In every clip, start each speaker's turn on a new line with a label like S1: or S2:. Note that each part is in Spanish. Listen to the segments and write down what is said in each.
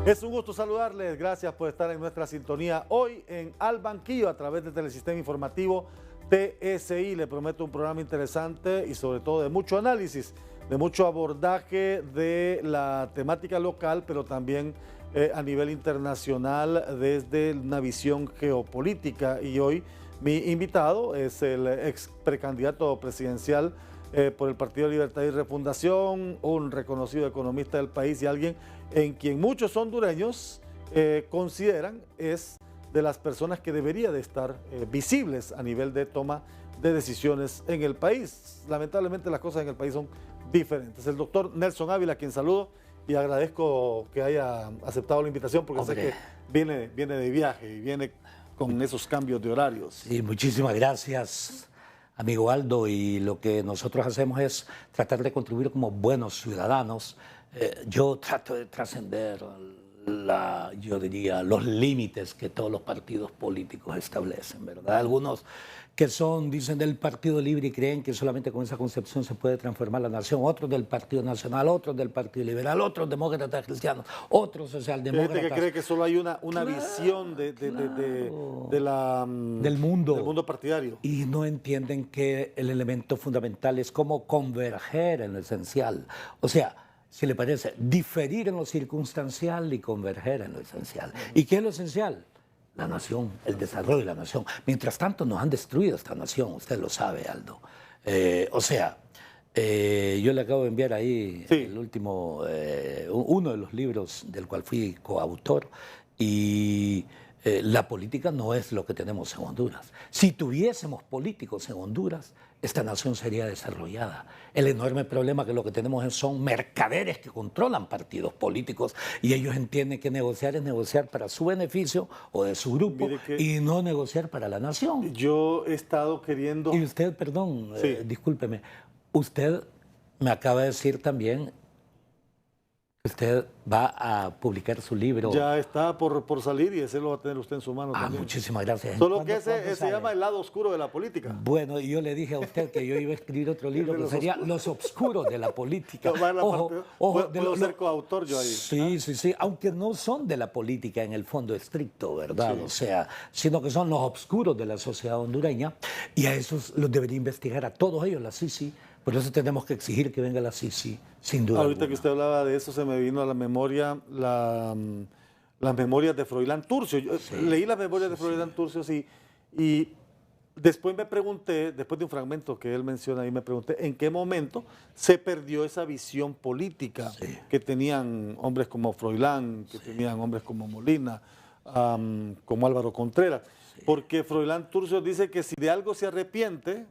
S1: Es un gusto saludarles, gracias por estar en nuestra sintonía hoy en Al Banquillo a través del Telesistema Informativo TSI. Le prometo un programa interesante y sobre todo de mucho análisis, de mucho abordaje de la temática local, pero también a nivel internacional desde una visión geopolítica. Y hoy mi invitado es el ex precandidato presidencial por el Partido Libertad y Refundación, un reconocido economista del país y alguien en quien muchos hondureños consideran es de las personas que debería de estar visibles a nivel de toma de decisiones en el país. Lamentablemente las cosas en el país son diferentes. El doctor Nelson Ávila, a quien saludo y agradezco que haya aceptado la invitación porque sé que viene de viaje y viene con esos cambios de horarios.
S2: Sí, muchísimas gracias, amigo Aldo, y lo que nosotros hacemos es tratar de contribuir como buenos ciudadanos. Yo trato de trascender yo diría, los límites que todos los partidos políticos establecen, ¿verdad? Algunos que dicen del Partido Libre y creen que solamente con esa concepción se puede transformar la nación, otros del Partido Nacional, otros del Partido Liberal, otros demócratas cristianos, otros socialdemócratas.
S1: Hay gente que cree que solo hay una visión del mundo partidario.
S2: Y no entienden que el elemento fundamental es cómo converger en lo esencial. O sea, si le parece, diferir en lo circunstancial y converger en lo esencial. ¿Y qué es lo esencial? La nación, el desarrollo de la nación. Mientras tanto, nos han destruido esta nación, usted lo sabe, Aldo. Yo le acabo de enviar ahí el último, uno de los libros del cual fui coautor, y la política no es lo que tenemos en Honduras. Si tuviésemos políticos en Honduras, esta nación sería desarrollada. El enorme problema que lo que tenemos son mercaderes que controlan partidos políticos y ellos entienden que negociar es negociar para su beneficio o de su grupo y no negociar para la nación.
S1: Yo he estado queriendo...
S2: Y usted, perdón, discúlpeme, usted me acaba de decir también... Usted va a publicar su libro.
S1: Ya está por salir y ese lo va a tener usted en su mano también.
S2: Muchísimas gracias.
S1: Solo que ese se llama El lado oscuro de la política.
S2: Bueno, y yo le dije a usted que yo iba a escribir otro libro que sería Los oscuros de la política.
S1: Puedo ser coautor yo ahí.
S2: Sí, aunque no son de la política en el fondo estricto, ¿verdad? Sí. O sea, sino que son los oscuros de la sociedad hondureña y a esos los debería investigar a todos ellos, la CICI. Por eso tenemos que exigir que venga la CICI, sin duda.
S1: Ahorita
S2: alguna.
S1: Que usted hablaba de eso, se me vino a la memoria las memorias de Froilán Turcios. Leí las memorias de Froilán Turcios y después me pregunté, después de un fragmento que él menciona ahí, me pregunté en qué momento se perdió esa visión política que tenían hombres como Froilán, que tenían hombres como Molina, como Álvaro Contreras. Porque Froilán Turcios dice que si de algo se arrepiente...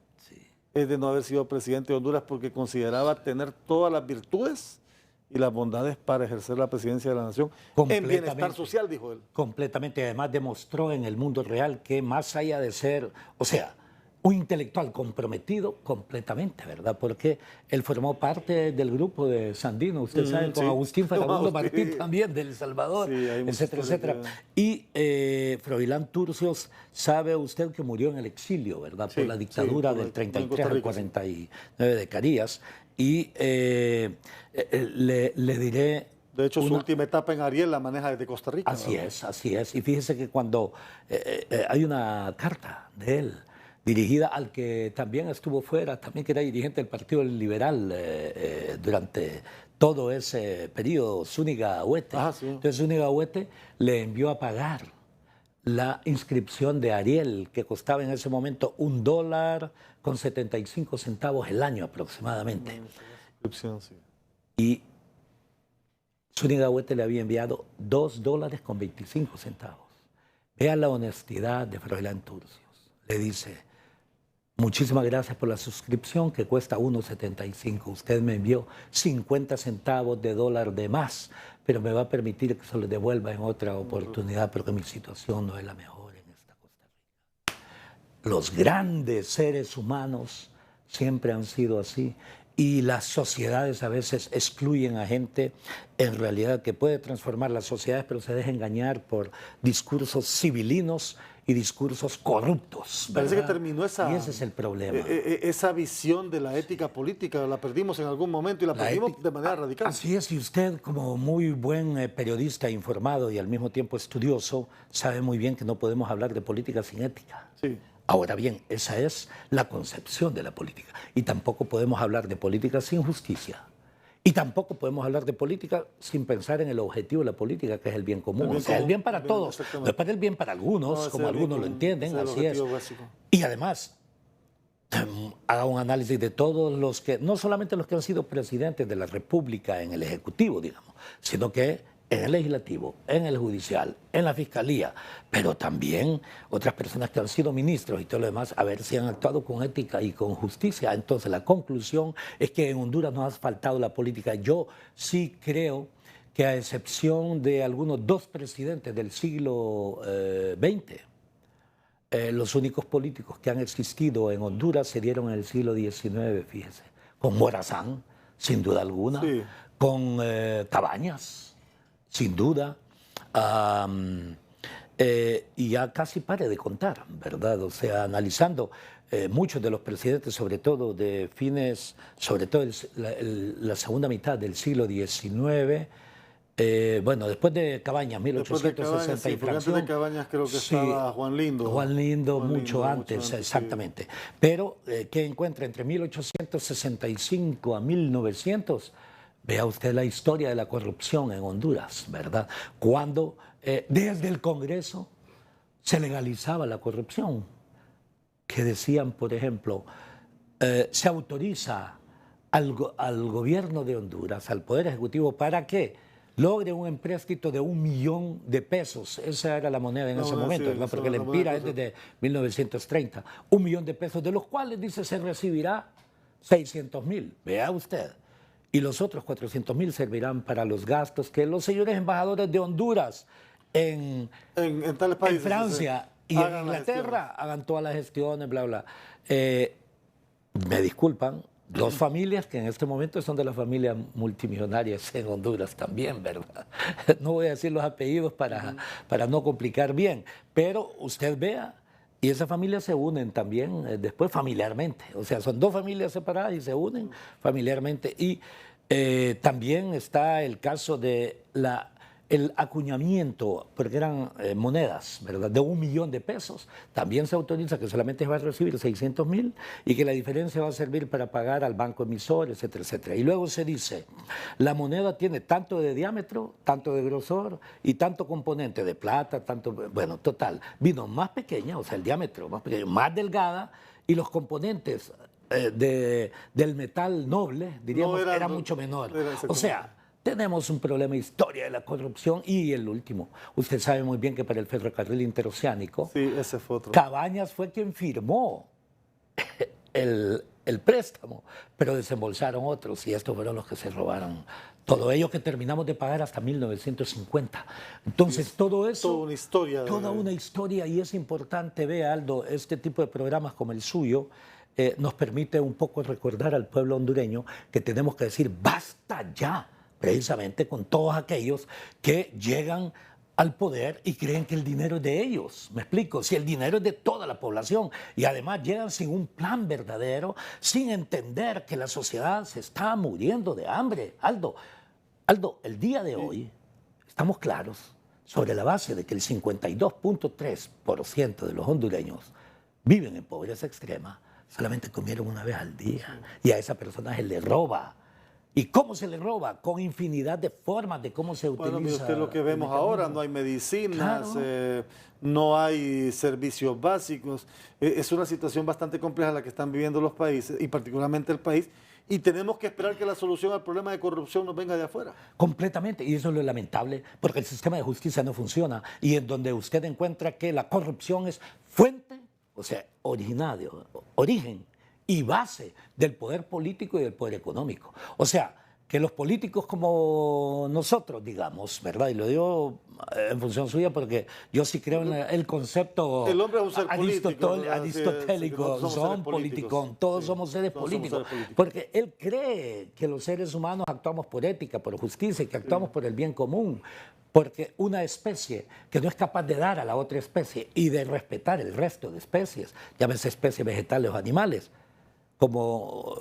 S1: es de no haber sido presidente de Honduras porque consideraba tener todas las virtudes y las bondades para ejercer la presidencia de la nación en bienestar social, dijo él.
S2: Completamente. Además demostró en el mundo real que más allá de ser, o sea, un intelectual comprometido completamente, ¿verdad? Porque él formó parte del grupo de Sandino, usted sabe, con Agustín Farabundo Martín también, de El Salvador, etcétera, etcétera. Y Froilán Turcios, sabe usted que murió en el exilio, ¿verdad? Por la dictadura del 33 al 49 de Carías. Y le diré...
S1: De hecho, su última etapa en Ariel la maneja desde Costa Rica.
S2: Así es. Y fíjese que cuando hay una carta de él, dirigida al que también estuvo fuera, también que era dirigente del Partido Liberal durante todo ese periodo, Zúñiga Huete. Entonces Zúñiga Huete le envió a pagar la inscripción de Ariel, que costaba en ese momento $1.75 el año aproximadamente. Y Zúñiga Huete le había enviado $2.25. Vea la honestidad de Froilán Turcios. Le dice: muchísimas gracias por la suscripción que cuesta $1.75. Usted me envió 50 centavos de dólar de más, pero me va a permitir que se lo devuelva en otra oportunidad porque mi situación no es la mejor en esta Costa Rica. Los grandes seres humanos siempre han sido así y las sociedades a veces excluyen a gente en realidad que puede transformar las sociedades, pero se deja engañar por discursos civilinos y discursos corruptos. ¿Verdad?
S1: Parece que terminó esa...
S2: Y ese es el problema.
S1: Esa visión de la ética política, la perdimos en algún momento y la perdimos de manera radical.
S2: Así es, y usted como muy buen periodista informado y al mismo tiempo estudioso, sabe muy bien que no podemos hablar de política sin ética.
S1: Sí.
S2: Ahora bien, esa es la concepción de la política. Y tampoco podemos hablar de política sin justicia. Y tampoco podemos hablar de política sin pensar en el objetivo de la política, que es el bien común. El bien para todos, no es para el bien para algunos, como algunos lo entienden, así es. Básico. Y además, haga un análisis de todos los que, no solamente los que han sido presidentes de la República en el Ejecutivo, digamos, sino que en el Legislativo, en el Judicial, en la Fiscalía, pero también otras personas que han sido ministros y todo lo demás, a ver si han actuado con ética y con justicia. Entonces la conclusión es que en Honduras no ha faltado la política. Yo sí creo que a excepción de algunos 2 presidentes del siglo XX, los únicos políticos que han existido en Honduras se dieron en el siglo XIX, fíjese, con Morazán, sin duda alguna, sí. Con Cabañas, sin duda, y ya casi pare de contar, ¿verdad? O sea, analizando muchos de los presidentes, sobre todo de fines, sobre todo la segunda mitad del siglo XIX, bueno, después de Cabañas, 1860 y fracción.
S1: Antes de Cabañas creo que sí, estaba Juan Lindo.
S2: Juan Lindo, mucho antes, exactamente. Sí. Pero, ¿qué encuentra entre 1865 a 1900? Vea usted la historia de la corrupción en Honduras, ¿verdad? Cuando desde el Congreso se legalizaba la corrupción. Que decían, por ejemplo, se autoriza al gobierno de Honduras, al Poder Ejecutivo, para que logre un empréstito de $1 millón. Esa era la moneda en ese momento, ¿verdad? Porque el empira es desde 1930. $1 millón, de los cuales, dice, se recibirá 600,000. Vea usted. Y los otros 400,000 servirán para los gastos que los señores embajadores de Honduras en
S1: tales países,
S2: en Francia y en Inglaterra hagan todas las gestiones, bla, bla. Me disculpan, 2 familias que en este momento son de las familias multimillonarias en Honduras también, ¿verdad? No voy a decir los apellidos para no complicar bien, pero usted vea. Y esas familias se unen también después familiarmente. O sea, son 2 familias separadas y se unen familiarmente. Y también está el caso de el acuñamiento, porque eran monedas, ¿verdad?, de $1 millón. También se autoriza que solamente se va a recibir 600,000 y que la diferencia va a servir para pagar al banco emisor, etcétera, etcétera. Y luego se dice, la moneda tiene tanto de diámetro, tanto de grosor y tanto componente de plata, tanto, bueno, total, vino más pequeña, o sea, el diámetro más pequeño, más delgada, y los componentes del metal noble, diríamos, era mucho menor. O sea, tenemos un problema de historia de la corrupción. Y el último, usted sabe muy bien que para el ferrocarril interoceánico,
S1: sí, ese fue otro.
S2: Cabañas fue quien firmó el préstamo, pero desembolsaron otros y estos fueron los que se robaron todo ello, que terminamos de pagar hasta 1950. Entonces, todo eso...
S1: Toda una historia.
S2: Toda una historia, y es importante, vea, Aldo, este tipo de programas como el suyo nos permite un poco recordar al pueblo hondureño que tenemos que decir basta ya, precisamente con todos aquellos que llegan al poder y creen que el dinero es de ellos. ¿Me explico? Si el dinero es de toda la población y además llegan sin un plan verdadero, sin entender que la sociedad se está muriendo de hambre. Aldo, el día de hoy estamos claros sobre la base de que el 52.3% de los hondureños viven en pobreza extrema, solamente comieron una vez al día y a esa persona se le roba. ¿Y cómo se le roba? Con infinidad de formas de cómo se utiliza.
S1: Bueno, mire usted lo que vemos ahora, no hay medicinas, claro. No hay servicios básicos. Es una situación bastante compleja la que están viviendo los países, y particularmente el país, y tenemos que esperar que la solución al problema de corrupción nos venga de afuera.
S2: Completamente, y eso es lo lamentable, porque el sistema de justicia no funciona, y en donde usted encuentra que la corrupción es fuente, o sea, origen y base del poder político y del poder económico. O sea, que los políticos como nosotros, digamos, ¿verdad? Y lo digo en función suya porque yo sí creo en el concepto
S1: el hombre es un ser político,
S2: aristotélico, son políticos, todos somos seres políticos, porque él cree que los seres humanos actuamos por ética, por justicia, y que actuamos por el bien común, porque una especie que no es capaz de dar a la otra especie y de respetar el resto de especies, llámese especies vegetales o animales, como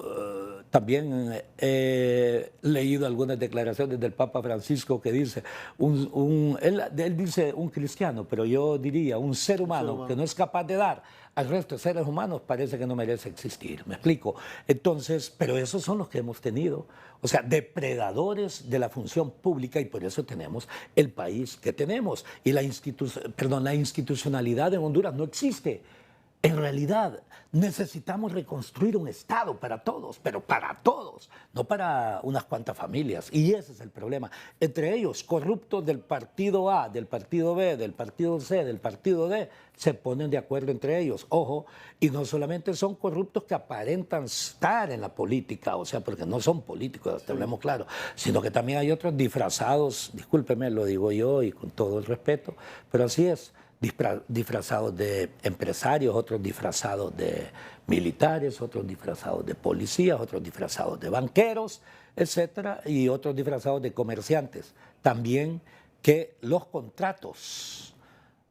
S2: también he leído algunas declaraciones del Papa Francisco que dice, él dice un cristiano, pero yo diría un ser humano que no es capaz de dar al resto de seres humanos, parece que no merece existir, ¿me explico? Entonces, pero esos son los que hemos tenido, o sea, depredadores de la función pública, y por eso tenemos el país que tenemos. Y la institucionalidad en Honduras no existe. En realidad necesitamos reconstruir un Estado para todos, pero para todos, no para unas cuantas familias. Y ese es el problema. Entre ellos, corruptos del partido A, del partido B, del partido C, del partido D, se ponen de acuerdo entre ellos. Ojo, y no solamente son corruptos que aparentan estar en la política, o sea, porque no son políticos, hablemos claro, sino que también hay otros disfrazados, discúlpeme, lo digo yo y con todo el respeto, pero así es. Disfrazados de empresarios, otros disfrazados de militares, otros disfrazados de policías, otros disfrazados de banqueros, etcétera, y otros disfrazados de comerciantes. También que los contratos,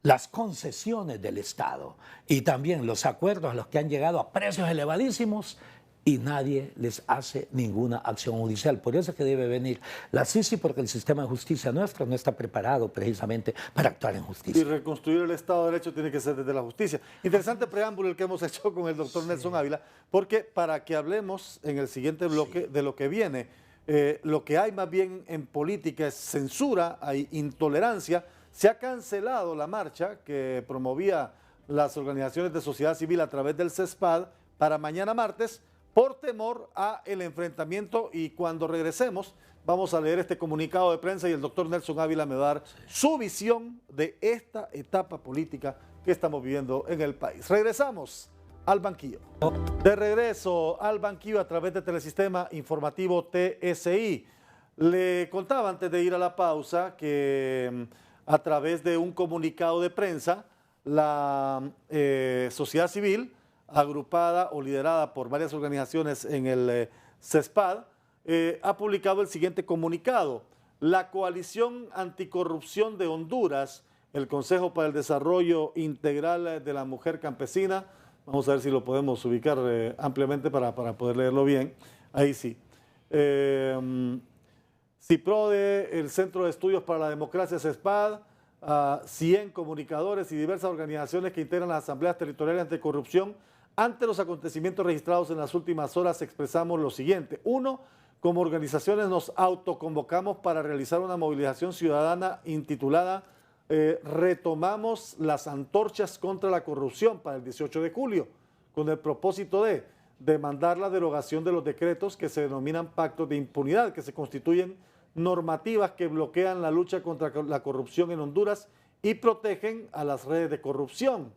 S2: las concesiones del Estado y también los acuerdos a los que han llegado a precios elevadísimos, y nadie les hace ninguna acción judicial. Por eso es que debe venir la CICI, porque el sistema de justicia nuestro no está preparado precisamente para actuar en justicia.
S1: Y reconstruir el Estado de Derecho tiene que ser desde la justicia. Interesante preámbulo el que hemos hecho con el doctor Nelson Ávila, porque para que hablemos en el siguiente bloque de lo que viene, lo que hay más bien en política es censura, hay intolerancia. Se ha cancelado la marcha que promovía las organizaciones de sociedad civil a través del CESPAD para mañana martes, por temor a el enfrentamiento, y cuando regresemos vamos a leer este comunicado de prensa y el doctor Nelson Ávila me va a dar su visión de esta etapa política que estamos viviendo en el país. Regresamos al banquillo. De regreso al banquillo a través de Telesistema Informativo TSI. Le contaba antes de ir a la pausa que a través de un comunicado de prensa la sociedad civil agrupada o liderada por varias organizaciones en el CESPAD, ha publicado el siguiente comunicado. La Coalición Anticorrupción de Honduras, el Consejo para el Desarrollo Integral de la Mujer Campesina, vamos a ver si lo podemos ubicar ampliamente para poder leerlo bien, ahí sí. CIPRODE, el Centro de Estudios para la Democracia CESPAD, 100 comunicadores y diversas organizaciones que integran las asambleas territoriales anticorrupción. Ante los acontecimientos registrados en las últimas horas expresamos lo siguiente. 1. Como organizaciones nos autoconvocamos para realizar una movilización ciudadana intitulada Retomamos las antorchas contra la corrupción para el 18 de julio, con el propósito de demandar la derogación de los decretos que se denominan pactos de impunidad, que se constituyen normativas que bloquean la lucha contra la corrupción en Honduras y protegen a las redes de corrupción.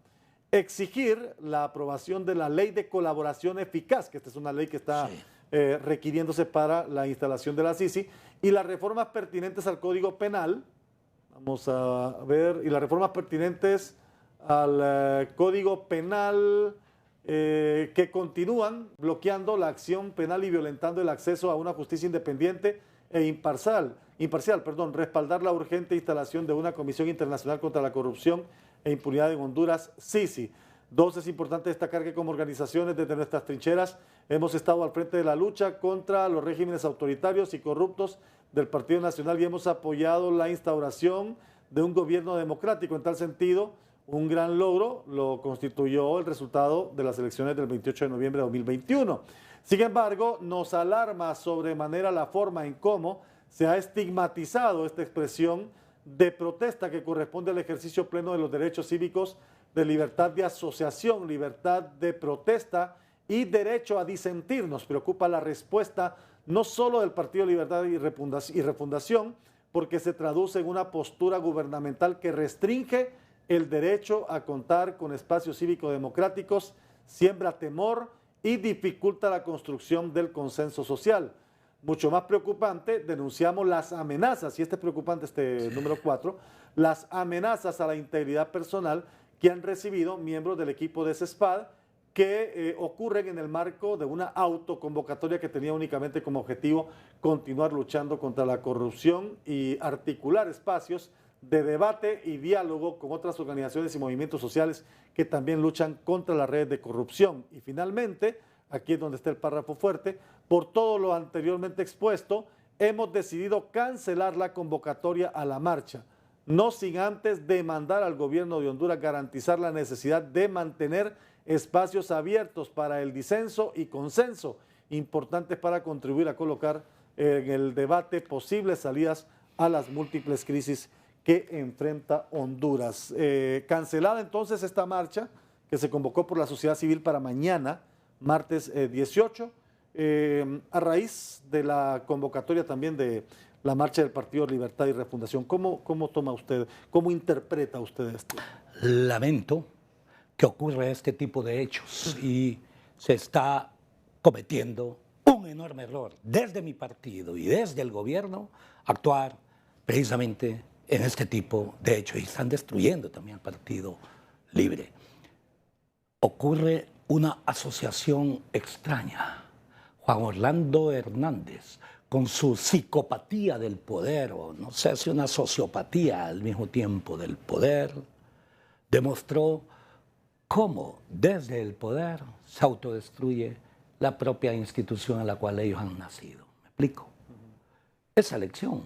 S1: Exigir la aprobación de la ley de colaboración eficaz, que esta es una ley que está requiriéndose para la instalación de la CICI, y las reformas pertinentes al Código Penal, vamos a ver, y las reformas pertinentes al Código Penal que continúan bloqueando la acción penal y violentando el acceso a una justicia independiente e imparcial, respaldar la urgente instalación de una Comisión Internacional contra la Corrupción e Impunidad en Honduras, CICI. 2. Es importante destacar que como organizaciones desde nuestras trincheras hemos estado al frente de la lucha contra los regímenes autoritarios y corruptos del Partido Nacional y hemos apoyado la instauración de un gobierno democrático. En tal sentido, un gran logro lo constituyó el resultado de las elecciones del 28 de noviembre de 2021. Sin embargo, nos alarma sobremanera la forma en cómo se ha estigmatizado esta expresión de protesta que corresponde al ejercicio pleno de los derechos cívicos de libertad de asociación, libertad de protesta y derecho a disentir. Nos preocupa la respuesta no solo del Partido Libertad y Refundación, porque se traduce en una postura gubernamental que restringe el derecho a contar con espacios cívicos democráticos, siembra temor y dificulta la construcción del consenso social. mucho más preocupante, denunciamos las amenazas, y este es preocupante, este número 4, las amenazas a la integridad personal que han recibido miembros del equipo de CESPAD, que ocurren en el marco de una autoconvocatoria que tenía únicamente como objetivo continuar luchando contra la corrupción y articular espacios de debate y diálogo con otras organizaciones y movimientos sociales que también luchan contra las redes de corrupción. Y finalmente, aquí es donde está el párrafo fuerte, por todo lo anteriormente expuesto, hemos decidido cancelar la convocatoria a la marcha, no sin antes demandar al gobierno de Honduras garantizar la necesidad de mantener espacios abiertos para el disenso y consenso, importantes para contribuir a colocar en el debate posibles salidas a las múltiples crisis que enfrenta Honduras. Cancelada entonces esta marcha que se convocó por la sociedad civil para mañana, martes 18, a raíz de la convocatoria también de la marcha del Partido Libertad y Refundación. ¿Cómo toma usted, cómo interpreta usted esto?
S2: Lamento que ocurra este tipo de hechos y se está cometiendo un enorme error desde mi partido y desde el gobierno actuar precisamente en este tipo de hechos y están destruyendo también el Partido Libre. Ocurre una asociación extraña. Juan Orlando Hernández, con su psicopatía del poder, o no sé si una sociopatía al mismo tiempo del poder, demostró cómo desde el poder se autodestruye la propia institución en la cual ellos han nacido. ¿Me explico? Esa lección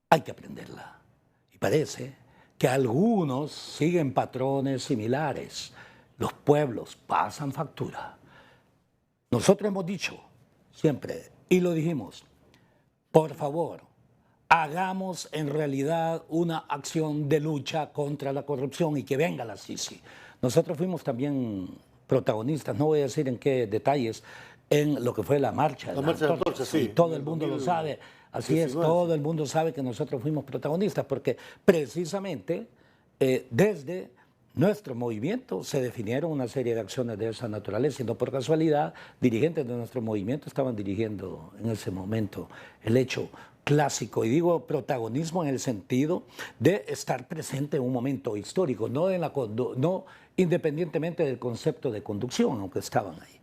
S2: hay que aprenderla. Y parece que algunos siguen patrones similares. Los pueblos pasan factura. Nosotros hemos dicho siempre, y lo dijimos, por favor, hagamos en realidad una acción de lucha contra la corrupción y que venga la Sisi. Nosotros fuimos también protagonistas, no voy a decir en qué detalles, en lo que fue la marcha de la antorcha, sí. Y todo el mundo lo sabe, así es, todo el mundo sabe que nosotros fuimos protagonistas, porque precisamente desde nuestro movimiento se definieron una serie de acciones de esa naturaleza, y no por casualidad, dirigentes de nuestro movimiento estaban dirigiendo en ese momento el hecho clásico, y digo protagonismo en el sentido de estar presente en un momento histórico, no independientemente del concepto de conducción, aunque estaban ahí.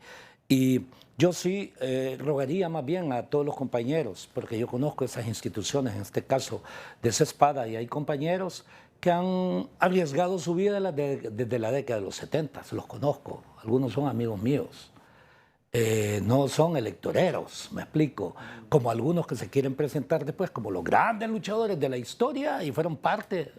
S2: Y yo sí rogaría más bien a todos los compañeros, porque yo conozco esas instituciones, en este caso de CESPAD, y hay compañeros que han arriesgado su vida desde la década de los 70, los conozco, algunos son amigos míos. No son electoreros, me explico, como algunos que se quieren presentar después como los grandes luchadores de la historia y fueron parte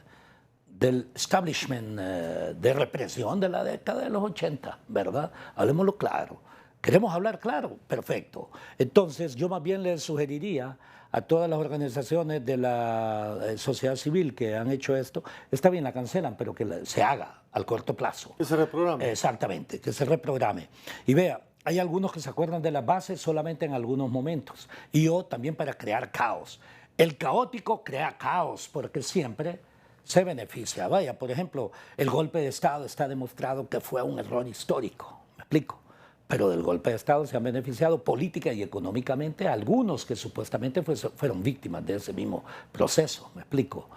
S2: del establishment de represión de la década de los 80, ¿verdad? Hablemoslo claro. ¿Queremos hablar claro? Perfecto. Entonces, yo más bien les sugeriría a todas las organizaciones de la sociedad civil que han hecho esto, está bien, la cancelan, pero que se haga al corto plazo.
S1: Que se reprograme.
S2: Exactamente, que se reprograme. Y vea, hay algunos que se acuerdan de las bases solamente en algunos momentos. Y yo también para crear caos. El caótico crea caos porque siempre se beneficia. Vaya, por ejemplo, el golpe de Estado está demostrado que fue un error histórico. ¿Me explico? Pero del golpe de Estado se han beneficiado política y económicamente algunos que supuestamente fueron víctimas de ese mismo proceso. ¿Me explico?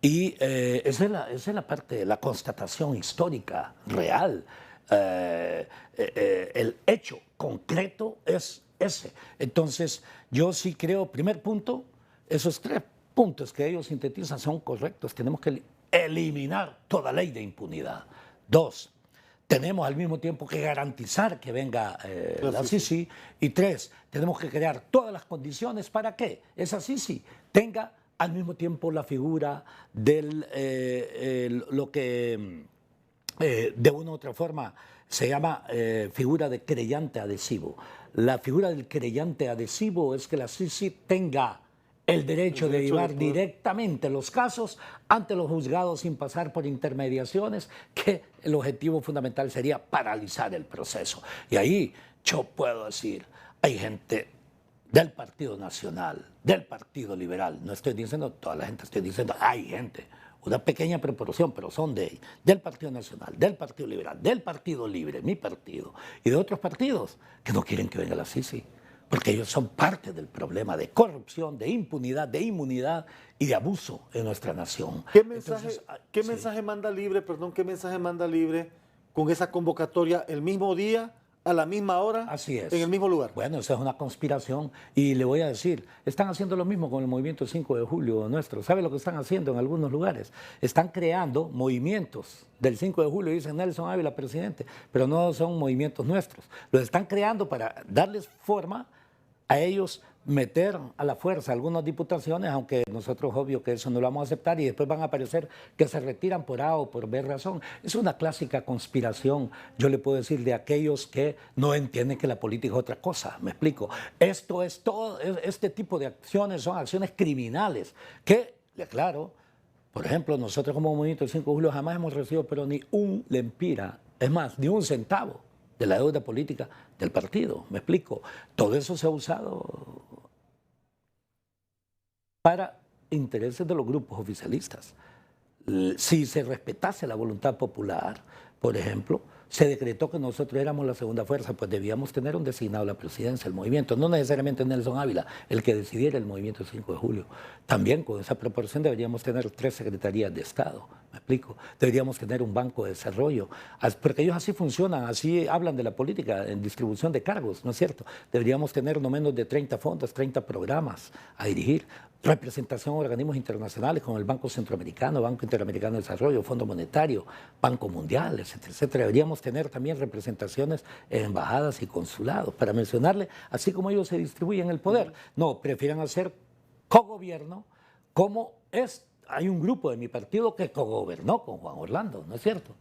S2: Y esa es la parte de la constatación histórica real. El hecho concreto es ese. Entonces, yo sí creo, primer punto, esos 3 puntos que ellos sintetizan son correctos. Tenemos que eliminar toda ley de impunidad. 2, tenemos al mismo tiempo que garantizar que venga la Sisi. Y 3, tenemos que crear todas las condiciones para que esa Sisi tenga al mismo tiempo la figura del lo que de una u otra forma se llama figura de querellante adhesivo. La figura del querellante adhesivo es que la Sisi tenga el derecho de llevar directamente los casos ante los juzgados sin pasar por intermediaciones, que el objetivo fundamental sería paralizar el proceso. Y ahí yo puedo decir, hay gente del Partido Nacional, del Partido Liberal, no estoy diciendo toda la gente, estoy diciendo hay gente, una pequeña proporción, pero son del Partido Nacional, del Partido Liberal, del Partido Libre, mi partido, y de otros partidos que no quieren que venga la Sisi. porque ellos son parte del problema de corrupción, de impunidad, de inmunidad y de abuso en nuestra nación.
S1: ¿Qué mensaje manda Libre, qué mensaje manda Libre con esa convocatoria el mismo día, a la misma hora,
S2: así es,
S1: en el mismo lugar?
S2: Bueno, esa es una conspiración y le voy a decir, están haciendo lo mismo con el movimiento 5 de julio nuestro. ¿Sabe lo que están haciendo en algunos lugares? Están creando movimientos del 5 de julio, dice Nelson Ávila, presidente, pero no son movimientos nuestros. Los están creando para darles forma a ellos, meter a la fuerza algunas diputaciones, aunque nosotros obvio que eso no lo vamos a aceptar, y después van a aparecer que se retiran por A o por B razón. Es una clásica conspiración, yo le puedo decir, de aquellos que no entienden que la política es otra cosa. Me explico. Esto es todo, este tipo de acciones son acciones criminales que, le aclaro, por ejemplo, nosotros como Movimiento del 5 de Julio jamás hemos recibido pero ni un lempira, es más, ni un centavo de la deuda política del partido. Me explico. Todo eso se ha usado para intereses de los grupos oficialistas. Si se respetase la voluntad popular, por ejemplo, se decretó que nosotros éramos la segunda fuerza, pues debíamos tener un designado a la presidencia del movimiento, no necesariamente Nelson Ávila, el que decidiera el movimiento del 5 de julio. También con esa proporción deberíamos tener 3 secretarías de Estado, me explico. Deberíamos tener un banco de desarrollo, porque ellos así funcionan, así hablan de la política en distribución de cargos, ¿no es cierto? Deberíamos tener no menos de 30 fondos, 30 programas a dirigir. Representación a organismos internacionales como el Banco Centroamericano, Banco Interamericano de Desarrollo, Fondo Monetario, Banco Mundial, etcétera, etcétera. Deberíamos tener también representaciones en embajadas y consulados, para mencionarle, así como ellos se distribuyen el poder. No, prefieren hacer cogobierno, como es. Hay un grupo de mi partido que cogobernó con Juan Orlando, ¿no es cierto?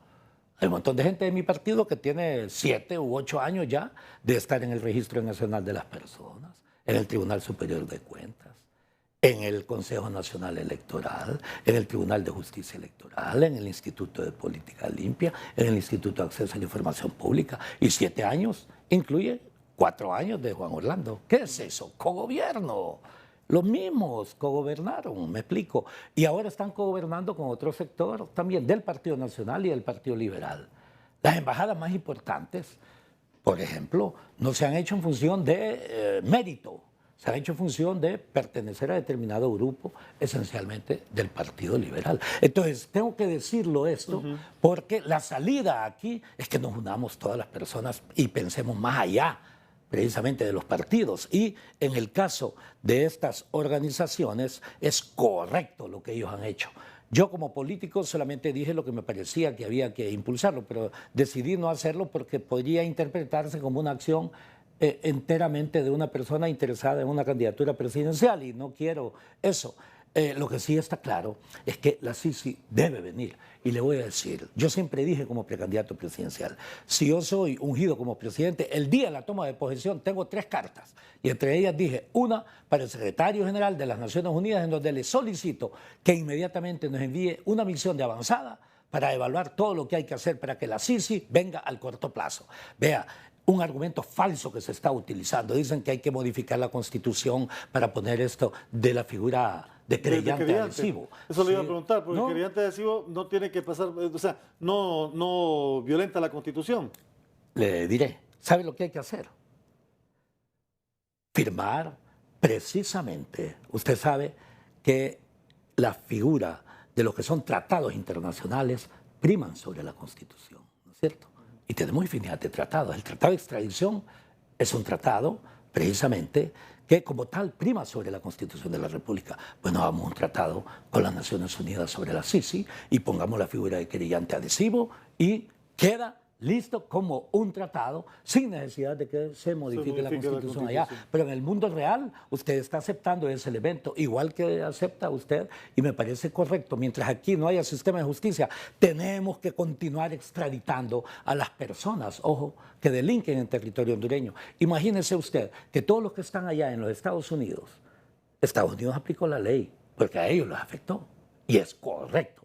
S2: Hay un montón de gente de mi partido que tiene 7 u 8 años ya de estar en el Registro Nacional de las Personas, en el Tribunal Superior de Cuentas, en el Consejo Nacional Electoral, en el Tribunal de Justicia Electoral, en el Instituto de Política Limpia, en el Instituto de Acceso a la Información Pública. Y 7 años incluye 4 años de Juan Orlando. ¿Qué es eso? Cogobierno. Los mismos cogobernaron, me explico. Y ahora están cogobernando con otro sector también del Partido Nacional y del Partido Liberal. Las embajadas más importantes, por ejemplo, no se han hecho en función de mérito. Se ha hecho en función de pertenecer a determinado grupo, esencialmente del Partido Liberal. Entonces, tengo que decirlo esto, porque la salida aquí es que nos unamos todas las personas y pensemos más allá, precisamente, de los partidos. Y en el caso de estas organizaciones, es correcto lo que ellos han hecho. Yo como político solamente dije lo que me parecía que había que impulsarlo, pero decidí no hacerlo porque podría interpretarse como una acción enteramente de una persona interesada en una candidatura presidencial y no quiero eso. Lo que sí está claro es que la Sisi debe venir. Y le voy a decir, yo siempre dije como precandidato presidencial, si yo soy ungido como presidente, el día de la toma de posesión tengo 3 cartas. Y entre ellas dije, una para el secretario general de las Naciones Unidas, en donde le solicito que inmediatamente nos envíe una misión de avanzada para evaluar todo lo que hay que hacer para que la Sisi venga al corto plazo. Vea, un argumento falso que se está utilizando. Dicen que hay que modificar la Constitución para poner esto de la figura de creyente adhesivo.
S1: Eso le iba a preguntar, porque el creyente adhesivo no tiene que pasar, o sea, no violenta la Constitución.
S2: Le diré, ¿sabe lo que hay que hacer? Firmar precisamente. Usted sabe que la figura de lo que son tratados internacionales priman sobre la Constitución, ¿no es cierto? Y tenemos infinidad de tratados. El tratado de extradición es un tratado, precisamente, que como tal prima sobre la Constitución de la República. Bueno, hagamos un tratado con las Naciones Unidas sobre la Sisi y pongamos la figura de querellante adhesivo y queda listo como un tratado sin necesidad de que se modifique la Constitución allá. Pero en el mundo real usted está aceptando ese elemento, igual que acepta usted, y me parece correcto. Mientras aquí no haya sistema de justicia, tenemos que continuar extraditando a las personas, ojo, que delinquen en territorio hondureño. Imagínese usted que todos los que están allá en los Estados Unidos aplicó la ley, porque a ellos los afectó, y es correcto.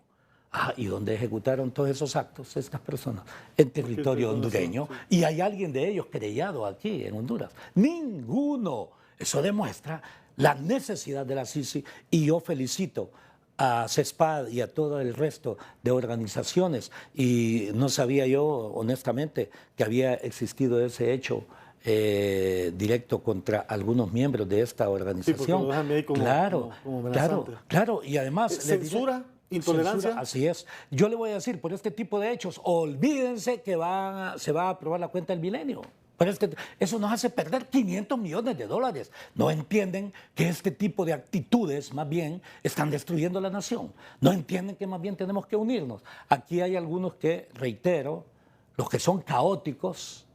S2: ¿Y dónde ejecutaron todos esos actos estas personas? En territorio hondureño. Y hay alguien de ellos querellado aquí en Honduras. Ninguno. Eso demuestra la necesidad de la Sisi y yo felicito a CESPAD y a todo el resto de organizaciones y no sabía yo honestamente que había existido ese hecho directo contra algunos miembros de esta organización.
S1: Sí, porque lo dejan ahí como,
S2: claro,
S1: como
S2: claro, y además...
S1: ¿Censura? ¿Intolerancia?
S2: Censura, así es. Yo le voy a decir, por este tipo de hechos, olvídense que se va a aprobar la cuenta del milenio. Eso nos hace perder 500 millones de dólares. No entienden que este tipo de actitudes más bien están destruyendo la nación. No entienden que más bien tenemos que unirnos. Aquí hay algunos que, reitero, los que son caóticos,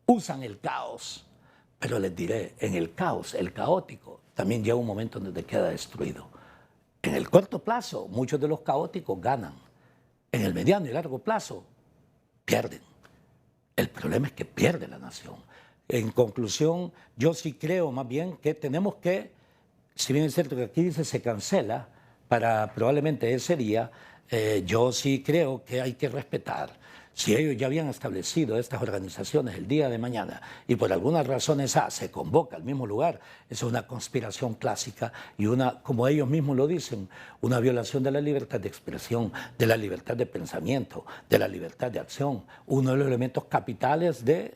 S2: usan el caos. Pero les diré, en el caos, el caótico, también llega un momento en donde queda destruido. En el corto plazo, muchos de los caóticos ganan. En el mediano y largo plazo, pierden. El problema es que pierde la nación. En conclusión, yo sí creo más bien que tenemos que, si bien es cierto que aquí dice se cancela, para probablemente ese día, yo sí creo que hay que respetar. Si ellos ya habían establecido estas organizaciones el día de mañana y por algunas razones se convoca al mismo lugar, eso es una conspiración clásica y una, como ellos mismos lo dicen, una violación de la libertad de expresión, de la libertad de pensamiento, de la libertad de acción, uno de los elementos capitales de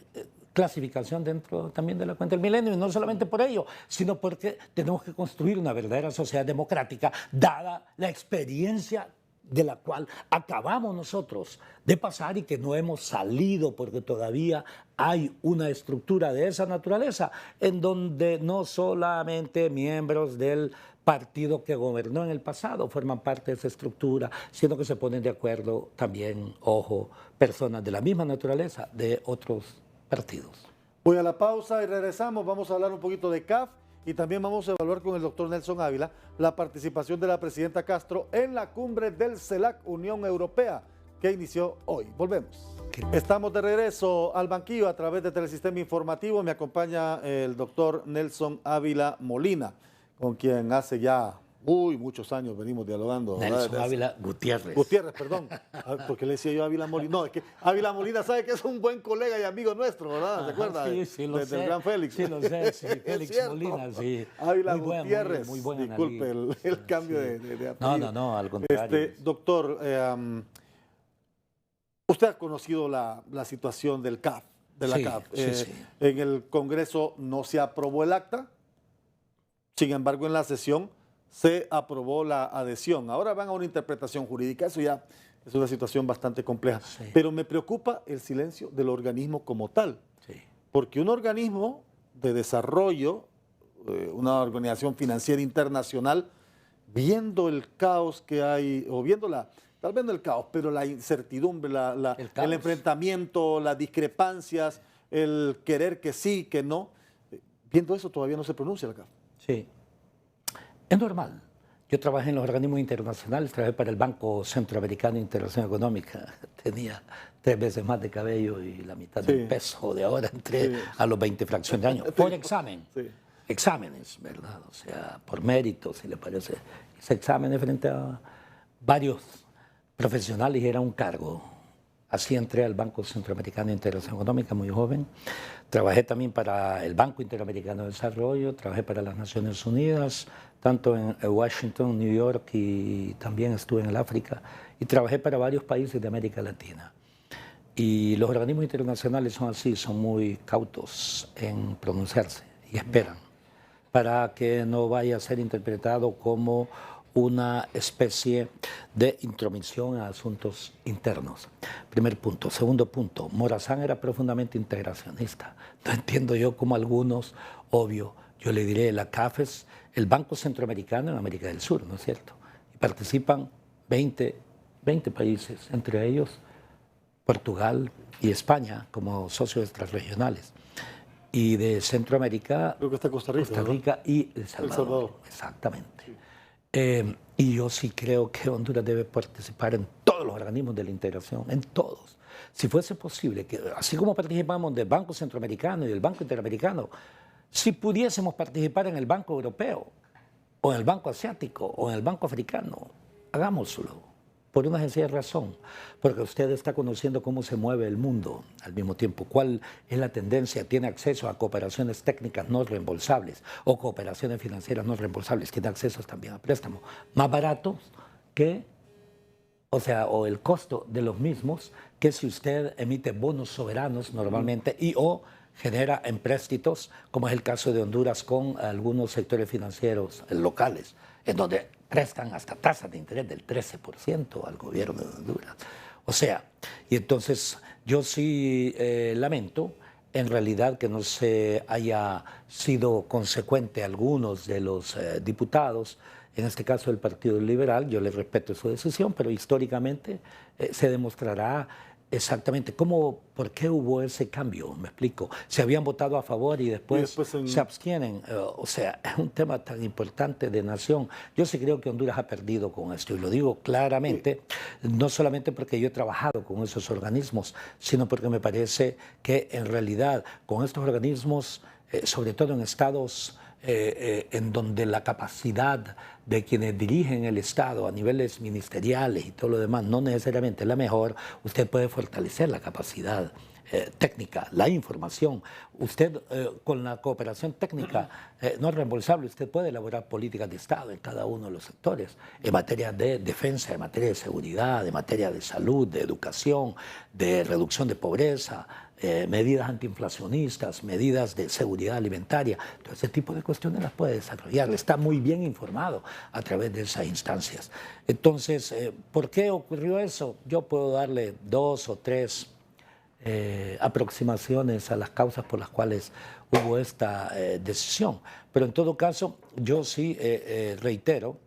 S2: clasificación dentro también de la cuenta del milenio, y no solamente por ello, sino porque tenemos que construir una verdadera sociedad democrática, dada la experiencia de la cual acabamos nosotros de pasar y que no hemos salido porque todavía hay una estructura de esa naturaleza en donde no solamente miembros del partido que gobernó en el pasado forman parte de esa estructura, sino que se ponen de acuerdo también, ojo, personas de la misma naturaleza de otros partidos.
S1: Voy a la pausa y regresamos. Vamos a hablar un poquito de CAF y también vamos a evaluar con el doctor Nelson Ávila la participación de la presidenta Castro en la cumbre del CELAC Unión Europea que inició hoy. Volvemos. Estamos de regreso al banquillo a través de Telesistema Informativo. Me acompaña el doctor Nelson Ávila Molina, con quien hace ya muchos años venimos dialogando.
S2: Nelson Ávila Gutiérrez.
S1: Gutiérrez, perdón. ¿Por qué le decía yo Ávila Molina? No, es que Ávila Molina sabe que es un buen colega y amigo nuestro, ¿verdad? ¿Se acuerda?
S2: Sí, sí, lo sé.
S1: Del gran Félix.
S2: Sí, lo sé, sí, Félix Molina, sí.
S1: Ávila
S2: muy
S1: Gutiérrez.
S2: Muy buen
S1: disculpe el cambio
S2: sí.
S1: de apellido.
S2: No, al contrario.
S1: Doctor, usted ha conocido la situación del CAF, de la CAF.
S2: Sí.
S1: En el Congreso no se aprobó el acta, sin embargo en la sesión se aprobó la adhesión. Ahora van a una interpretación jurídica, eso ya es una situación bastante compleja. Sí. Pero me preocupa el silencio del organismo como tal, porque un organismo de desarrollo, una organización financiera internacional, viendo el caos que hay, o viendo tal vez no el caos, pero la incertidumbre, el enfrentamiento, las discrepancias, el querer que sí, que no, viendo eso todavía no se pronuncia la CAF.
S2: Sí. Es normal. Yo trabajé en los organismos internacionales, trabajé para el Banco Centroamericano de Integración Económica. Tenía 3 veces más de cabello y la mitad del peso de ahora. Entré a los 20 fracciones de año. Por examen. Sí. Exámenes, ¿verdad? O sea, por mérito, si le parece. Ese examen frente a varios profesionales y era un cargo. Así entré al Banco Centroamericano de Integración Económica muy joven. Trabajé también para el Banco Interamericano de Desarrollo, trabajé para las Naciones Unidas, tanto en Washington, New York y también estuve en el África. Y trabajé para varios países de América Latina. Y los organismos internacionales son así, son muy cautos en pronunciarse y esperan para que no vaya a ser interpretado como una especie de intromisión a asuntos internos. Primer punto. Segundo punto, Morazán era profundamente integracionista. No entiendo yo cómo algunos, obvio, yo le diré, la CAF es el Banco Centroamericano en América del Sur, ¿no es cierto? Y participan 20 países, entre ellos Portugal y España como socios extrarregionales. Y de Centroamérica,
S1: creo que está Costa
S2: Rica y El Salvador. Exactamente. Sí. Y yo sí creo que Honduras debe participar en todos los organismos de la integración, en todos. Si fuese posible, que así como participamos del Banco Centroamericano y del Banco Interamericano, si pudiésemos participar en el Banco Europeo, o en el Banco Asiático, o en el Banco Africano, hagámoslo. Por una sencilla razón, porque usted está conociendo cómo se mueve el mundo al mismo tiempo, cuál es la tendencia, tiene acceso a cooperaciones técnicas no reembolsables o cooperaciones financieras no reembolsables, tiene acceso también a préstamos más baratos que, o el costo de los mismos que si usted emite bonos soberanos normalmente y o genera empréstitos, como es el caso de Honduras con algunos sectores financieros locales, en donde prestan hasta tasas de interés del 13% al gobierno de Honduras. O sea, y entonces yo sí lamento en realidad que no se haya sido consecuente algunos de los diputados, en este caso del Partido Liberal. Yo les respeto su decisión, pero históricamente se demostrará exactamente por qué hubo ese cambio. Me explico. Se habían votado a favor y después se abstienen. O sea, es un tema tan importante de nación. Yo sí creo que Honduras ha perdido con esto, y lo digo claramente, no solamente porque yo he trabajado con esos organismos, sino porque me parece que en realidad con estos organismos, sobre todo en estados en donde la capacidad de quienes dirigen el Estado a niveles ministeriales y todo lo demás no necesariamente es la mejor, usted puede fortalecer la capacidad técnica, la información. Usted con la cooperación técnica no es reembolsable, usted puede elaborar políticas de Estado en cada uno de los sectores, en materia de defensa, en materia de seguridad, en materia de salud, de educación, de reducción de pobreza, medidas antiinflacionistas, medidas de seguridad alimentaria. Todo ese tipo de cuestiones las puede desarrollar. Está muy bien informado a través de esas instancias. Entonces, ¿por qué ocurrió eso? Yo puedo darle 2 o 3 aproximaciones a las causas por las cuales hubo esta decisión. Pero en todo caso, yo sí reitero,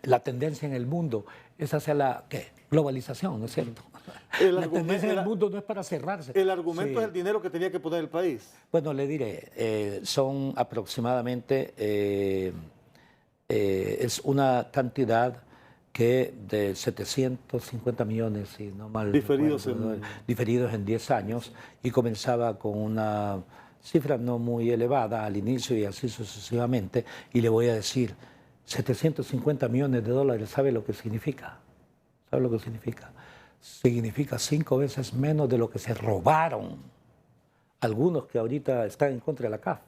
S2: la tendencia en el mundo es hacia la globalización, ¿no es cierto? La tendencia en el mundo no es para cerrarse.
S1: El argumento es el dinero que tenía que poner el país.
S2: Bueno, le diré, son aproximadamente, es una cantidad que de 750 millones, si no mal
S1: diferidos,
S2: recuerdo, diferidos en 10 años, y comenzaba con una cifra no muy elevada al inicio y así sucesivamente. Y le voy a decir, 750 millones de dólares, ¿sabe lo que significa? ¿Sabe lo que significa? Significa 5 veces menos de lo que se robaron algunos que ahorita están en contra de la CAF,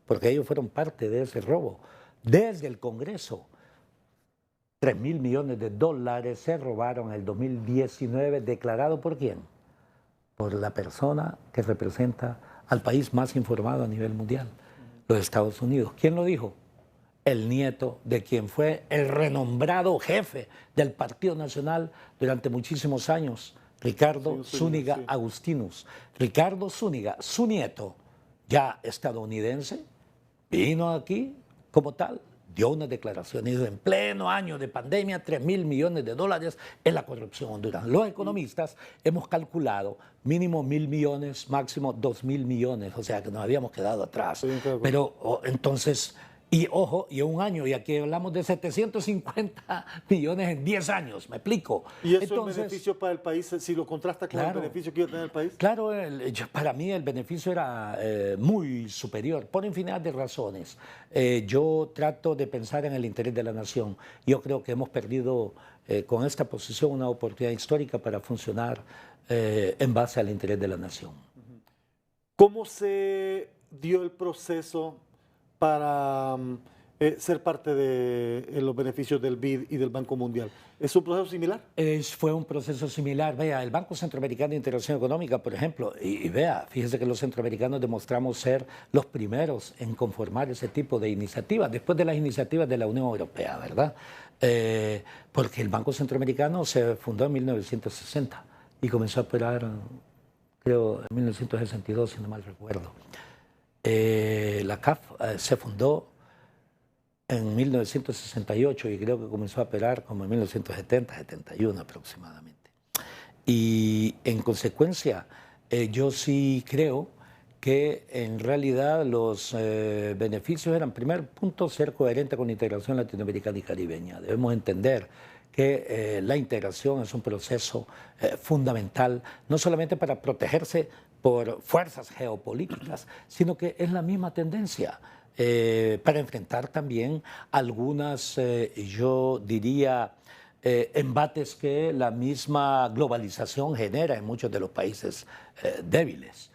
S2: porque ellos fueron parte de ese robo. Desde el Congreso, 3.000 millones de dólares se robaron en el 2019, ¿declarado por quién? Por la persona que representa al país más informado a nivel mundial, los Estados Unidos. ¿Quién lo dijo? El nieto de quien fue el renombrado jefe del Partido Nacional durante muchísimos años, Ricardo Zúñiga Agustinus. Ricardo Zúñiga, su nieto, ya estadounidense, vino aquí como tal, dio unas declaraciones en pleno año de pandemia, 3.000 millones de dólares en la corrupción hondureña. Los economistas hemos calculado mínimo 1.000 millones, máximo 2.000 millones, o sea que nos habíamos quedado atrás. Sí, claro. Pero entonces... Y ojo, y en un año, y aquí hablamos de 750 millones en 10 años, ¿me explico?
S1: ¿Y eso entonces, es beneficio para el país, si lo contrasta con el beneficio que iba a tener el país?
S2: Claro, para mí el beneficio era muy superior, por infinidad de razones. Yo trato de pensar en el interés de la nación. Yo creo que hemos perdido con esta posición una oportunidad histórica para funcionar en base al interés de la nación.
S1: ¿Cómo se dio el proceso para ser parte de los beneficios del BID y del Banco Mundial? ¿Es un proceso similar?
S2: Fue un proceso similar. Vea, el Banco Centroamericano de Integración Económica, por ejemplo, y vea, fíjese que los centroamericanos demostramos ser los primeros en conformar ese tipo de iniciativas, después de las iniciativas de la Unión Europea, ¿verdad? Porque el Banco Centroamericano se fundó en 1960 y comenzó a operar, creo, en 1962, si no mal recuerdo. La CAF se fundó en 1968 y creo que comenzó a operar como en 1970, 71 aproximadamente. Y en consecuencia, yo sí creo que en realidad los beneficios eran, primer punto, ser coherente con la integración latinoamericana y caribeña. Debemos entender que la integración es un proceso fundamental, no solamente para protegerse por fuerzas geopolíticas, sino que es la misma tendencia para enfrentar también algunas, yo diría, embates que la misma globalización genera en muchos de los países débiles,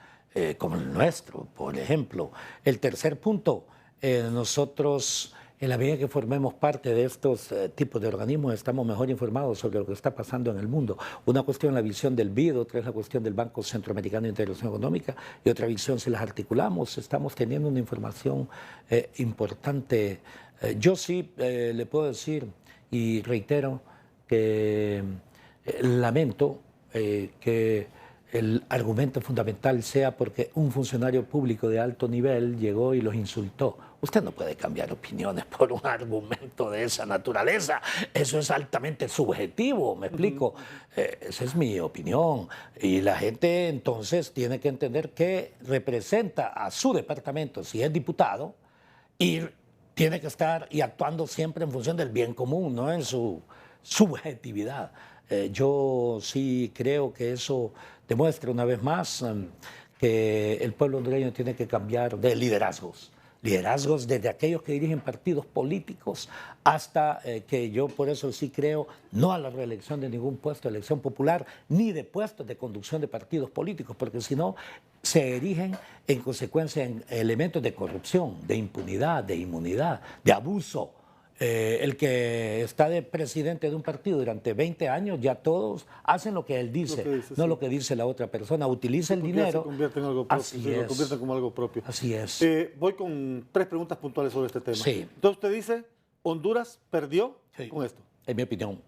S2: como el nuestro, por ejemplo. El tercer punto, nosotros En la medida que formemos parte de estos tipos de organismos, estamos mejor informados sobre lo que está pasando en el mundo. Una cuestión es la visión del BID, otra es la cuestión del Banco Centroamericano de Integración Económica, y otra visión, si las articulamos, estamos teniendo una información importante. Yo sí le puedo decir, y reitero, que lamento que el argumento fundamental sea porque un funcionario público de alto nivel llegó y los insultó. Usted no puede cambiar opiniones por un argumento de esa naturaleza. Eso es altamente subjetivo, ¿me explico? Esa es mi opinión. Y la gente entonces tiene que entender que representa a su departamento, si es diputado, y tiene que estar y actuando siempre en función del bien común, no en su subjetividad. Yo sí creo que eso demuestra una vez más que el pueblo hondureño tiene que cambiar de liderazgos. Liderazgos desde aquellos que dirigen partidos políticos hasta que yo por eso sí creo no a la reelección de ningún puesto de elección popular ni de puestos de conducción de partidos políticos, porque si no se erigen en consecuencia en elementos de corrupción, de impunidad, de inmunidad, de abuso. El que está de presidente de un partido durante 20 años, ya todos hacen lo que él dice, no
S1: sí.
S2: lo que dice la otra persona. Utiliza el dinero.
S1: Se convierte en algo propio, lo convierte como algo propio.
S2: Así es.
S1: Voy con 3 preguntas puntuales sobre este tema.
S2: Sí.
S1: Entonces usted dice, Honduras perdió con esto.
S2: En mi opinión.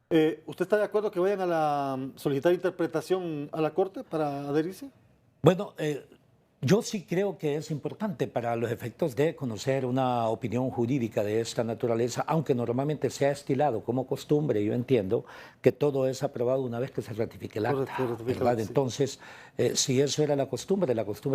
S1: ¿Usted está de acuerdo que vayan a solicitar interpretación a la Corte para adherirse?
S2: Bueno, yo sí creo que es importante para los efectos de conocer una opinión jurídica de esta naturaleza, aunque normalmente se ha estilado como costumbre. Yo entiendo que todo es aprobado una vez que se ratifique el acta, ¿verdad? Sí. Entonces, si eso era la costumbre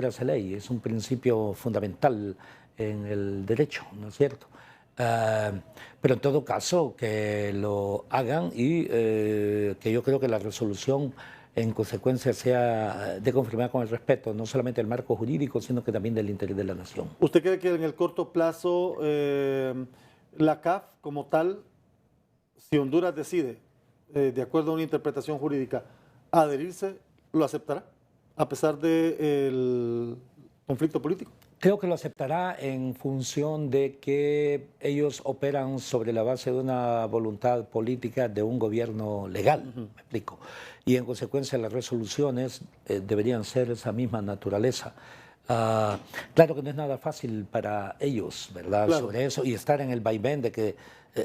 S2: hace ley. Es un principio fundamental en el derecho, ¿no es cierto? Pero en todo caso, que lo hagan y que yo creo que la resolución en consecuencia sea de conformidad con el respeto, no solamente del marco jurídico, sino que también del interés de la nación.
S1: ¿Usted cree que en el corto plazo la CAF como tal, si Honduras decide, de acuerdo a una interpretación jurídica, adherirse, lo aceptará, a pesar del conflicto político?
S2: Creo que lo aceptará en función de que ellos operan sobre la base de una voluntad política de un gobierno legal, me explico. Y en consecuencia las resoluciones deberían ser esa misma naturaleza. Claro que no es nada fácil para ellos, ¿verdad? Claro. Sobre eso y estar en el vaivén de que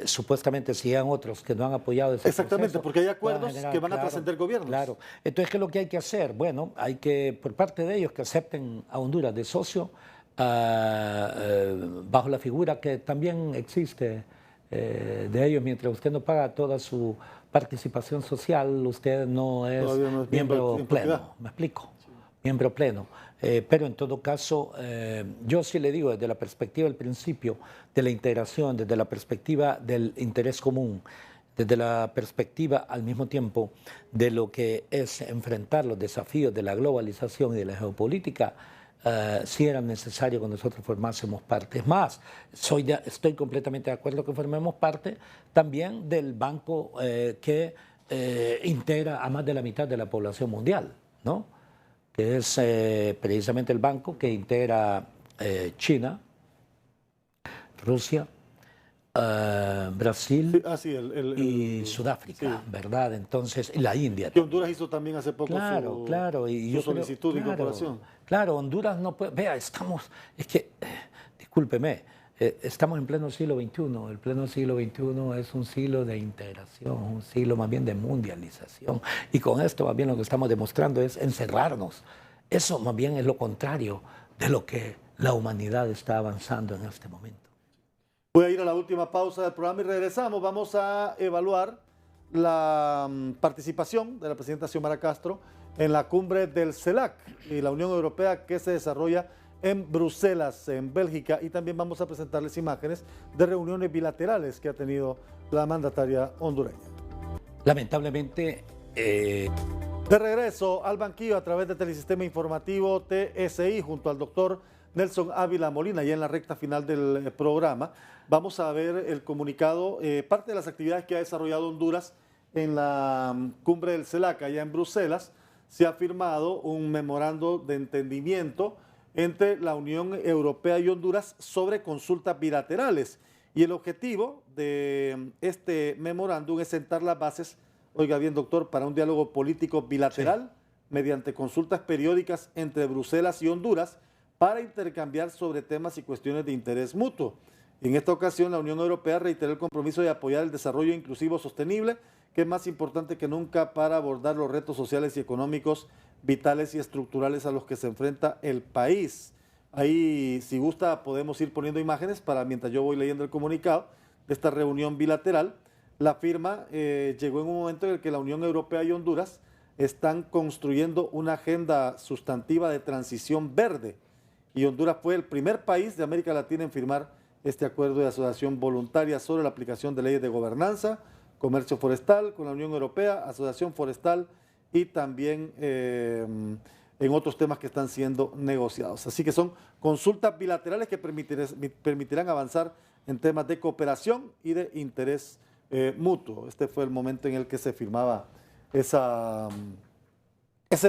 S2: supuestamente si hay otros que no han apoyado ese
S1: Exactamente,
S2: proceso,
S1: porque hay acuerdos que van a trascender gobiernos.
S2: Claro. Entonces, ¿qué es lo que hay que hacer? Bueno, hay que, por parte de ellos, que acepten a Honduras de socio, bajo la figura que también existe de ellos, mientras usted no paga toda su participación social, usted no es miembro pleno, ¿me explico? Sí. Miembro pleno. Pero en todo caso, yo sí le digo desde la perspectiva del principio de la integración, desde la perspectiva del interés común, desde la perspectiva al mismo tiempo de lo que es enfrentar los desafíos de la globalización y de la geopolítica, sí era necesario que nosotros formásemos parte. Es más, estoy completamente de acuerdo que formemos parte también del banco que integra a más de la mitad de la población mundial, ¿no? Que es precisamente el banco que integra China, Rusia, Brasil y Sudáfrica, sí. ¿Verdad? Entonces, y la India.
S1: Que Honduras hizo también hace poco
S2: su
S1: solicitud de incorporación.
S2: Claro, Honduras no puede... Vea, discúlpeme, estamos en pleno siglo XXI. El pleno siglo XXI es un siglo de integración, un siglo más bien de mundialización. Y con esto más bien lo que estamos demostrando es encerrarnos. Eso más bien es lo contrario de lo que la humanidad está avanzando en este momento.
S1: Voy a ir a la última pausa del programa y regresamos. Vamos a evaluar la participación de la presidenta Xiomara Castro en la cumbre del CELAC y la Unión Europea que se desarrolla en Bruselas, en Bélgica, y también vamos a presentarles imágenes de reuniones bilaterales que ha tenido la mandataria hondureña.
S2: Lamentablemente...
S1: De regreso al banquillo a través del Telesistema Informativo TSI junto al doctor Nelson Ávila Molina, ya en la recta final del programa. Vamos a ver el comunicado, parte de las actividades que ha desarrollado Honduras en la cumbre del CELAC allá en Bruselas. Se ha firmado un memorando de entendimiento entre la Unión Europea y Honduras sobre consultas bilaterales. Y el objetivo de este memorándum es sentar las bases, oiga bien, doctor, para un diálogo político bilateral mediante consultas periódicas entre Bruselas y Honduras para intercambiar sobre temas y cuestiones de interés mutuo. En esta ocasión, la Unión Europea reiteró el compromiso de apoyar el desarrollo inclusivo sostenible, que es más importante que nunca para abordar los retos sociales y económicos vitales y estructurales a los que se enfrenta el país. Ahí, si gusta, podemos ir poniendo imágenes para mientras yo voy leyendo el comunicado de esta reunión bilateral. La firma llegó en un momento en el que la Unión Europea y Honduras están construyendo una agenda sustantiva de transición verde, y Honduras fue el primer país de América Latina en firmar este acuerdo de asociación voluntaria sobre la aplicación de leyes de gobernanza, comercio forestal con la Unión Europea, asociación forestal y también en otros temas que están siendo negociados. Así que son consultas bilaterales que permitirán avanzar en temas de cooperación y de interés mutuo. Este fue el momento en el que se firmaba ese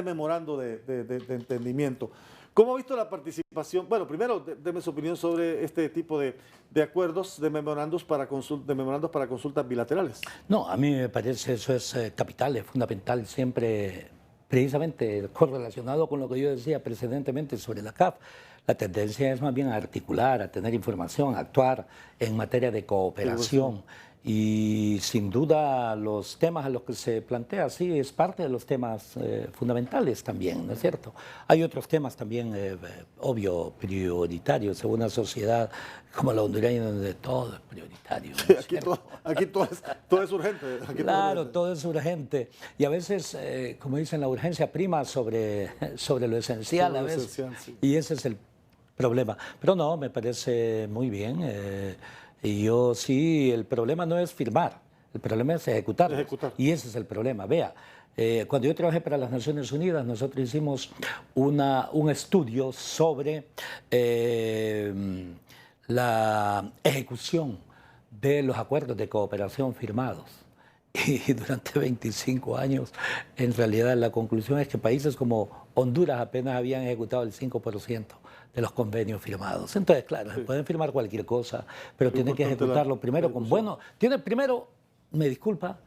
S1: memorando de entendimiento. ¿Cómo ha visto la participación? Bueno, primero, déme su opinión sobre este tipo de acuerdos, de memorandos para consultas bilaterales.
S2: No, a mí me parece eso es capital, es fundamental, siempre precisamente correlacionado con lo que yo decía precedentemente sobre la CAF. La tendencia es más bien a articular, a tener información, a actuar en materia de cooperación. Y sin duda los temas a los que se plantea, sí, es parte de los temas fundamentales también, ¿no es cierto? Hay otros temas también, obvio, prioritarios en una sociedad como la hondureña donde todo es prioritario. ¿No es
S1: aquí todo es urgente.
S2: Claro, todo es urgente. Y a veces, como dicen, la urgencia prima sobre lo esencial a veces. Sí. Y ese es el problema. Pero no, me parece muy bien. Y yo sí, el problema no es firmar, el problema es ejecutar. Y ese es el problema. Vea, cuando yo trabajé para las Naciones Unidas, nosotros hicimos un estudio sobre la ejecución de los acuerdos de cooperación firmados. Y durante 25 años, en realidad, la conclusión es que países como Honduras apenas habían ejecutado el 5% de los convenios firmados. Entonces, claro, se pueden firmar cualquier cosa, pero tienen que ejecutarlo primero con buenos... me disculpa,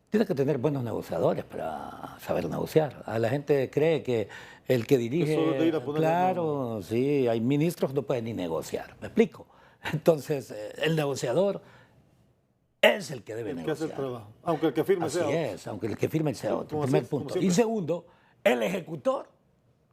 S2: tiene que tener buenos negociadores para saber negociar. A la gente cree que el que dirige... Claro, sí, hay ministros que no pueden ni negociar, ¿me explico? Entonces, el negociador es el que debe negociar.
S1: Aunque el que firme sea otro.
S2: Así es, aunque el que firme sea otro, primer punto. Y segundo, el ejecutor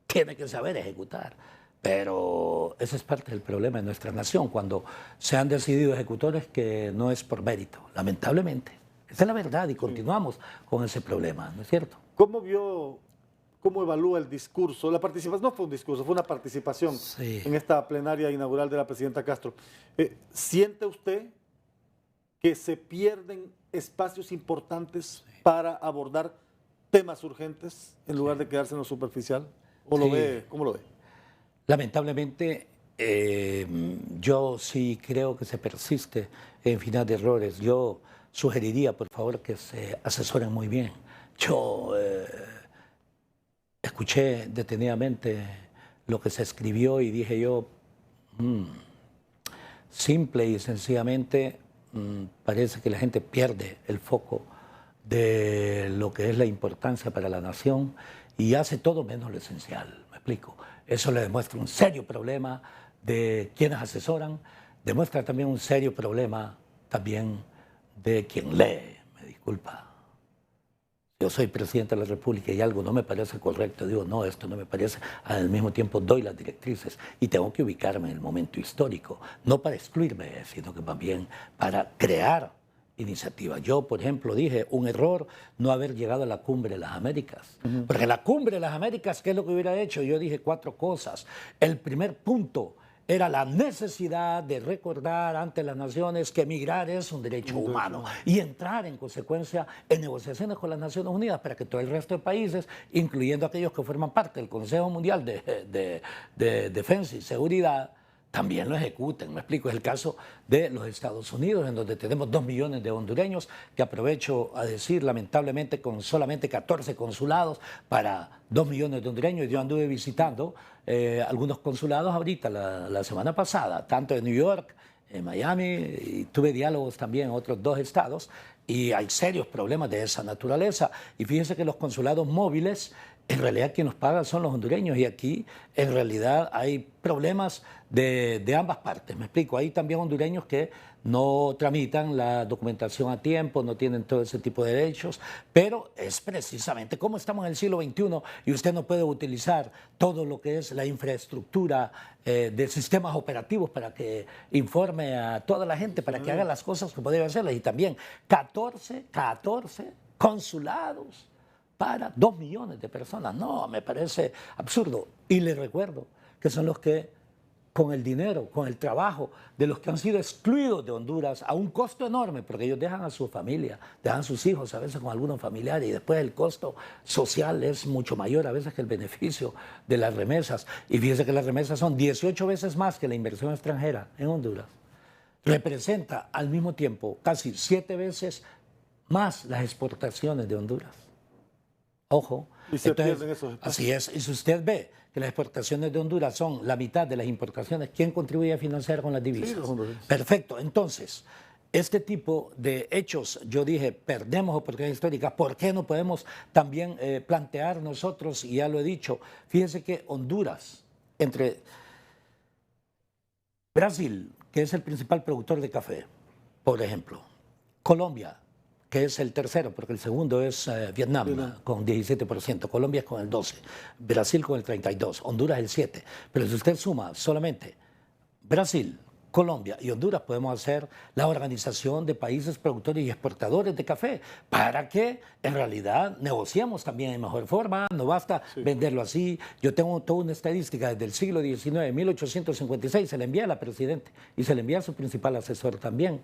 S2: tiene que saber ejecutar. Pero ese es parte del problema de nuestra nación, cuando se han decidido ejecutores que no es por mérito, lamentablemente. Esa es la verdad y continuamos con ese problema, ¿no es cierto?
S1: ¿Cómo evalúa el discurso? La participación no fue un discurso, fue una participación en esta plenaria inaugural de la presidenta Castro. ¿Siente usted que se pierden espacios importantes para abordar temas urgentes en lugar de quedarse en lo superficial? ¿O lo ve? ¿Cómo lo ve?
S2: Lamentablemente, yo sí creo que se persiste en final de errores. Yo sugeriría, por favor, que se asesoren muy bien. Yo escuché detenidamente lo que se escribió y dije yo, simple y sencillamente, parece que la gente pierde el foco de lo que es la importancia para la nación y hace todo menos lo esencial, ¿me explico? Eso le demuestra un serio problema de quienes asesoran, demuestra también un serio problema también de quien lee, me disculpa. Yo soy presidente de la República y algo no me parece correcto, digo, no, esto no me parece, al mismo tiempo doy las directrices y tengo que ubicarme en el momento histórico, no para excluirme, sino que más bien para crear iniciativa. Yo, por ejemplo, dije, un error no haber llegado a la Cumbre de las Américas. Porque la Cumbre de las Américas, ¿qué es lo que hubiera hecho? Yo dije 4 cosas. El primer punto era la necesidad de recordar ante las naciones que emigrar es un derecho humano y entrar en consecuencia en negociaciones con las Naciones Unidas para que todo el resto de países, incluyendo aquellos que forman parte del Consejo Mundial de Defensa y Seguridad, también lo ejecuten. Me explico, es el caso de los Estados Unidos, en donde tenemos 2 millones de hondureños, que aprovecho a decir, lamentablemente, con solamente 14 consulados para 2 millones de hondureños. Yo anduve visitando algunos consulados ahorita, la semana pasada, tanto en New York, en Miami, y tuve diálogos también en otros 2 estados, y hay serios problemas de esa naturaleza. Y fíjense que los consulados móviles, en realidad quien los paga son los hondureños, y aquí en realidad hay problemas de ambas partes. Me explico, hay también hondureños que no tramitan la documentación a tiempo, no tienen todo ese tipo de derechos, pero es precisamente como estamos en el siglo XXI y usted no puede utilizar todo lo que es la infraestructura de sistemas operativos para que informe a toda la gente, para que haga las cosas que podría hacerlas. Y también 14 consulados para 2 millones de personas. No, me parece absurdo. Y les recuerdo que son los que, con el dinero, con el trabajo de los que han sido excluidos de Honduras a un costo enorme, porque ellos dejan a su familia, dejan a sus hijos a veces con algunos familiares, y después el costo social es mucho mayor a veces que el beneficio de las remesas. Y fíjense que las remesas son 18 veces más que la inversión extranjera en Honduras. Representa al mismo tiempo casi 7 veces más las exportaciones de Honduras. Ojo.
S1: Y se pierden esos espacios.
S2: Así es. Y si usted ve que las exportaciones de Honduras son la mitad de las importaciones, ¿quién contribuye a financiar con las divisas?
S1: Sí, los hondureños.
S2: Perfecto. Entonces, este tipo de hechos, yo dije, perdemos oportunidades históricas. ¿Por qué no podemos también plantear nosotros, y ya lo he dicho, fíjense que Honduras, entre Brasil, que es el principal productor de café, por ejemplo, Colombia, que es el tercero, porque el segundo es Vietnam, con 17%, Colombia es con el 12%, Brasil con el 32%, Honduras el 7%. Pero si usted suma solamente Brasil, Colombia y Honduras, podemos hacer la organización de países productores y exportadores de café, para que en realidad negociemos también de mejor forma. No basta venderlo así. Yo tengo toda una estadística desde el siglo XIX, 1856, se la envía a la presidenta y se la envía a su principal asesor también.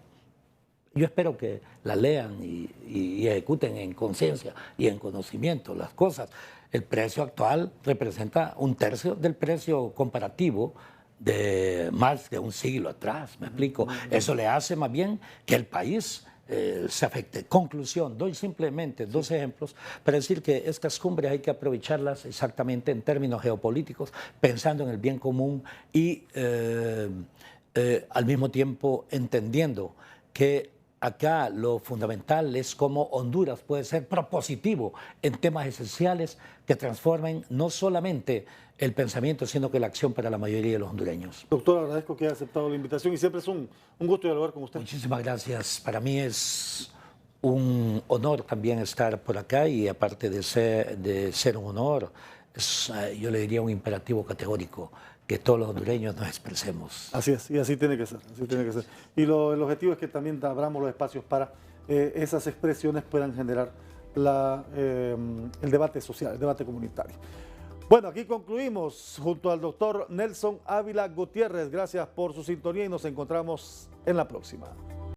S2: Yo espero que la lean y ejecuten en conciencia y en conocimiento las cosas. El precio actual representa 1/3 del precio comparativo de más de un siglo atrás, ¿me explico? Eso le hace más bien que el país se afecte. Conclusión, doy simplemente 2 ejemplos para decir que estas cumbres hay que aprovecharlas exactamente en términos geopolíticos, pensando en el bien común y al mismo tiempo entendiendo que acá lo fundamental es cómo Honduras puede ser propositivo en temas esenciales que transformen no solamente el pensamiento, sino que la acción para la mayoría de los hondureños.
S1: Doctor, agradezco que haya aceptado la invitación y siempre es un gusto dialogar con usted.
S2: Muchísimas gracias. Para mí es un honor también estar por acá, y aparte de ser un honor, yo le diría un imperativo categórico, que todos los hondureños nos expresemos.
S1: Así es, y así tiene que ser, así tiene que ser. Y el objetivo es que también abramos los espacios para esas expresiones puedan generar el debate social, el debate comunitario. Bueno, aquí concluimos junto al doctor Nelson Ávila Gutiérrez. Gracias por su sintonía y nos encontramos en la próxima.